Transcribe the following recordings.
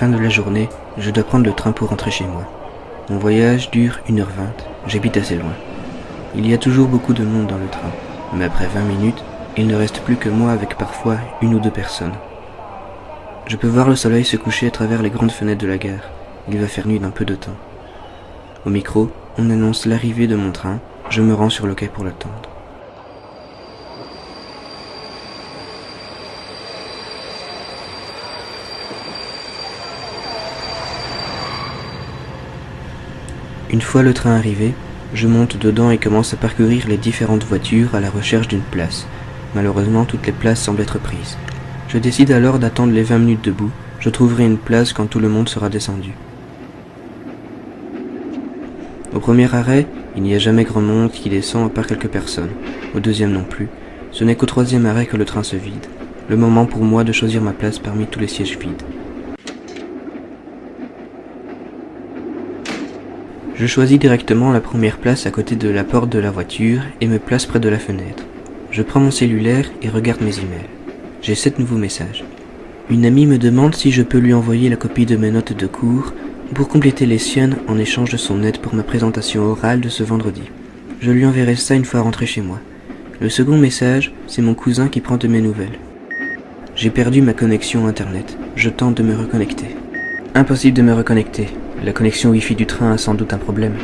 fin de la journée, je dois prendre le train pour rentrer chez moi. Mon voyage dure 1h20, j'habite assez loin. Il y a toujours beaucoup de monde dans le train, mais après 20 minutes, il ne reste plus que moi avec parfois 1 ou 2 personnes. Je peux voir le soleil se coucher à travers les grandes fenêtres de la gare. Il va faire nuit dans peu de temps. Au micro, on annonce l'arrivée de mon train. Je me rends sur le quai pour l'attendre. Une fois le train arrivé, je monte dedans et commence à parcourir les différentes voitures à la recherche d'une place. Malheureusement, toutes les places semblent être prises. Je décide alors d'attendre les 20 minutes debout. Je trouverai une place quand tout le monde sera descendu. Au premier arrêt, il n'y a jamais grand monde qui descend à part quelques personnes. Au deuxième non plus. Ce n'est qu'au troisième arrêt que le train se vide. Le moment pour moi de choisir ma place parmi tous les sièges vides. Je choisis directement la première place à côté de la porte de la voiture et me place près de la fenêtre. Je prends mon cellulaire et regarde mes emails. J'ai 7 nouveaux messages. Une amie me demande si je peux lui envoyer la copie de mes notes de cours pour compléter les siennes en échange de son aide pour ma présentation orale de ce vendredi. Je lui enverrai ça une fois rentré chez moi. Le second message, c'est mon cousin qui prend de mes nouvelles. J'ai perdu ma connexion internet. Je tente de me reconnecter. Impossible de me reconnecter. La connexion Wi-Fi du train a sans doute un problème.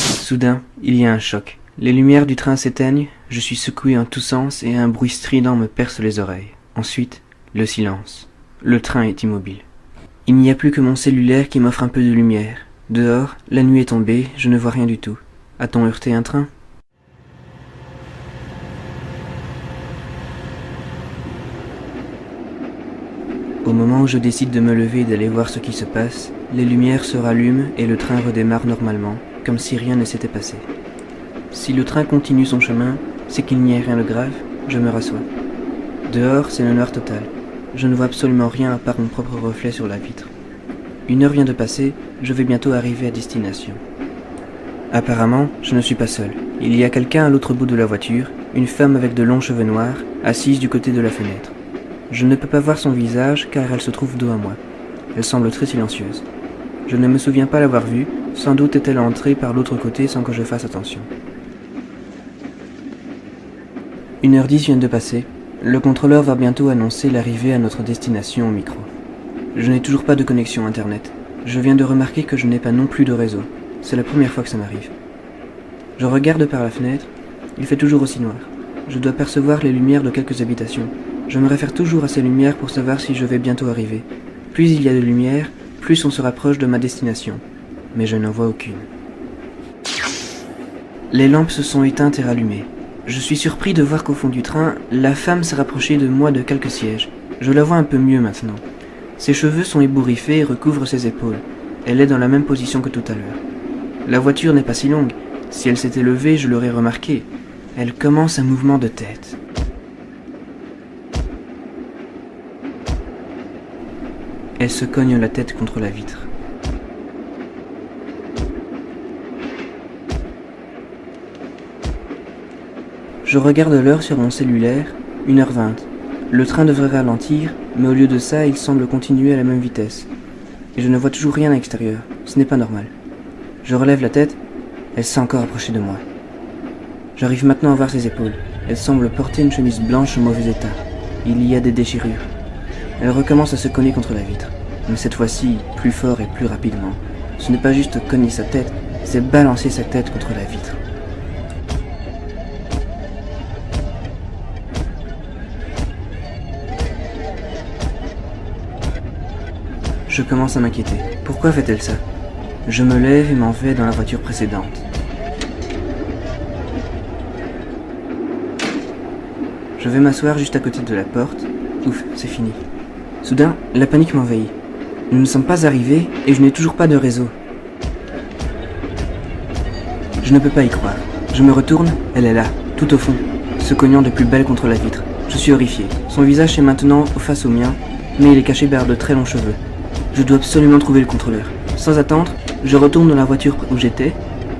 Soudain, il y a un choc. Les lumières du train s'éteignent, je suis secoué en tous sens et un bruit strident me perce les oreilles. Ensuite, le silence. Le train est immobile. Il n'y a plus que mon cellulaire qui m'offre un peu de lumière. Dehors, la nuit est tombée, je ne vois rien du tout. A-t-on heurté un train ? Au moment où je décide de me lever et d'aller voir ce qui se passe, les lumières se rallument et le train redémarre normalement, comme si rien ne s'était passé. Si le train continue son chemin, c'est qu'il n'y a rien de grave, je me rassois. Dehors, c'est le noir total. Je ne vois absolument rien à part mon propre reflet sur la vitre. 1 heure vient de passer, je vais bientôt arriver à destination. Apparemment, je ne suis pas seul. Il y a quelqu'un à l'autre bout de la voiture, une femme avec de longs cheveux noirs, assise du côté de la fenêtre. Je ne peux pas voir son visage car elle se trouve dos à moi. Elle semble très silencieuse. Je ne me souviens pas l'avoir vue, sans doute est-elle entrée par l'autre côté sans que je fasse attention. 1h10 vient de passer. Le contrôleur va bientôt annoncer l'arrivée à notre destination au micro. Je n'ai toujours pas de connexion internet. Je viens de remarquer que je n'ai pas non plus de réseau. C'est la première fois que ça m'arrive. Je regarde par la fenêtre. Il fait toujours aussi noir. Je dois percevoir les lumières de quelques habitations. Je me réfère toujours à ces lumières pour savoir si je vais bientôt arriver. Plus il y a de lumière, plus on se rapproche de ma destination. Mais je n'en vois aucune. Les lampes se sont éteintes et rallumées. Je suis surpris de voir qu'au fond du train, la femme s'est rapprochée de moi de quelques sièges. Je la vois un peu mieux maintenant. Ses cheveux sont ébouriffés et recouvrent ses épaules. Elle est dans la même position que tout à l'heure. La voiture n'est pas si longue. Si elle s'était levée, je l'aurais remarqué. Elle commence un mouvement de tête. Elle se cogne la tête contre la vitre. Je regarde l'heure sur mon cellulaire, 1h20. Le train devrait ralentir, mais au lieu de ça, il semble continuer à la même vitesse. Et je ne vois toujours rien à l'extérieur. Ce n'est pas normal. Je relève la tête, elle s'est encore approchée de moi. J'arrive maintenant à voir ses épaules. Elle semble porter une chemise blanche en mauvais état. Il y a des déchirures. Elle recommence à se cogner contre la vitre. Mais cette fois-ci, plus fort et plus rapidement. Ce n'est pas juste cogner sa tête, c'est balancer sa tête contre la vitre. Je commence à m'inquiéter. Pourquoi fait-elle ça ? Je me lève et m'en vais dans la voiture précédente. Je vais m'asseoir juste à côté de la porte. Ouf, c'est fini. Soudain, la panique m'envahit. Nous ne sommes pas arrivés et je n'ai toujours pas de réseau. Je ne peux pas y croire. Je me retourne, elle est là, tout au fond, se cognant de plus belle contre la vitre. Je suis horrifié. Son visage est maintenant face au mien, mais il est caché derrière de très longs cheveux. Je dois absolument trouver le contrôleur. Sans attendre, je retourne dans la voiture où j'étais.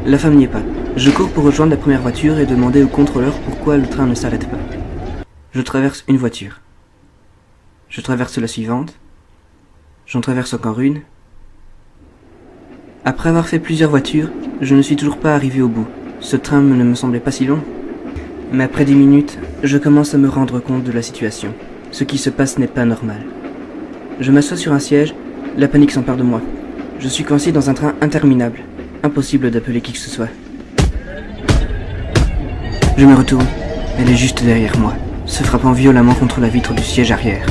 La femme n'y est pas. Je cours pour rejoindre la première voiture et demander au contrôleur pourquoi le train ne s'arrête pas. Je traverse une voiture. Je traverse la suivante. J'en traverse encore une. Après avoir fait plusieurs voitures, je ne suis toujours pas arrivé au bout. Ce train ne me semblait pas si long. Mais après 10 minutes, je commence à me rendre compte de la situation. Ce qui se passe n'est pas normal. Je m'assois sur un siège, la panique s'empare de moi. Je suis coincé dans un train interminable. Impossible d'appeler qui que ce soit. Je me retourne. Elle est juste derrière moi, se frappant violemment contre la vitre du siège arrière.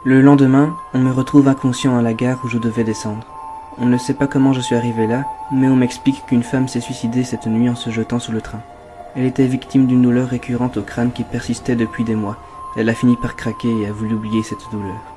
Le lendemain, on me retrouve inconscient à la gare où je devais descendre. On ne sait pas comment je suis arrivé là, mais on m'explique qu'une femme s'est suicidée cette nuit en se jetant sous le train. Elle était victime d'une douleur récurrente au crâne qui persistait depuis des mois. Elle a fini par craquer et a voulu oublier cette douleur.